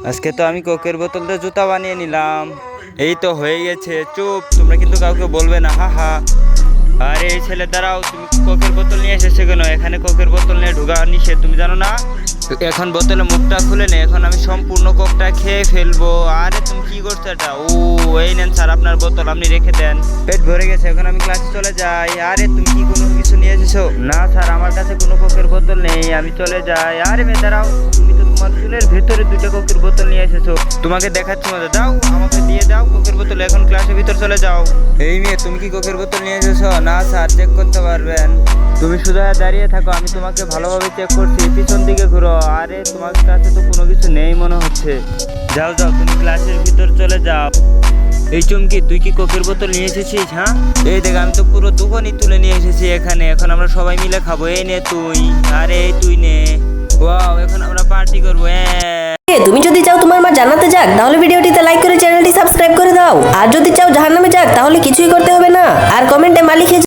আজকে তো আমি কোকের বোতল দিয়ে জুতা বানিয়ে নিলাম। এই তো হয়ে গেছে, চুপ, তোমরা কিন্তু কাউকে বলবে না, হা হা। আরে এই ছেলে দাঁড়াও, তুমি কোকের বোতল নিয়ে এসেছো কেন? এখানে কোকের বোতল নিয়ে ঢোকা নিষেধ, তুমি জানো না? এখন বোতলে মুখটা খুলে নে, এখন আমি সম্পূর্ণ কোকটা খেয়ে ফেলবো। আরে তুমি কি করছো এটা? ও, এই নেন স্যার আপনার বোতল, আপনি রেখে দেন। পেট ভরে গেছে, এখন আমি ক্লাসে চলে যাই। আরে তুমি কি কোনো কিছু নিয়ে এসেছো? না স্যার, আমার কাছে কোনো কোকের বোতল নেই, আমি চলে যাই। আরে মেয়ে দাঁড়াও, তুমি তো তোমার চুলের ভেতরে দুটো কোকের বোতল নিয়ে এসেছো। তোমাকে দেখাচ্ছি মজা, দাও আমাকে দিয়ে দাও কোকের বোতল, এখন ক্লাসের ভিতর চলে যাও। এই মেয়ে, তুমি কি কোকের বোতল নিয়ে এসেছো? না স্যার, চেক করতে পারবেন। তুমি শুধু দাঁড়িয়ে থাকো, আমি তোমাকে ভালোভাবে চেক করছি, পিছন দিকে ঘুরো। আরে তোমার কাছে তো কোনো কিছু নেই মনে হচ্ছে। যাও যাও, তুমি ক্লাসের ভিতর চলে যাও। এই চুমকি, তুই কি কোকের বোতল নিয়ে এসেছিস? হ্যাঁ, এই দেখ, আমি তো পুরো দোকানই তুলে নিয়ে এসেছি এখানে, এখন আমরা সবাই মিলে খাবো। এই নে তুই, আরে এই তুই নে। ওয়াও, এখন আমরা পার্টি করবো। তুমি যদি চাও তোমার মা জান্নাতে যাক, তাহলে ভিডিওটিতে লাইক করে চ্যানেলটি সাবস্ক্রাইব করে দাও। আর যদি চাও জাহান্নামে যাক, তাহলে কিছুই করতে হবে না, আর কমেন্টে মা লিখে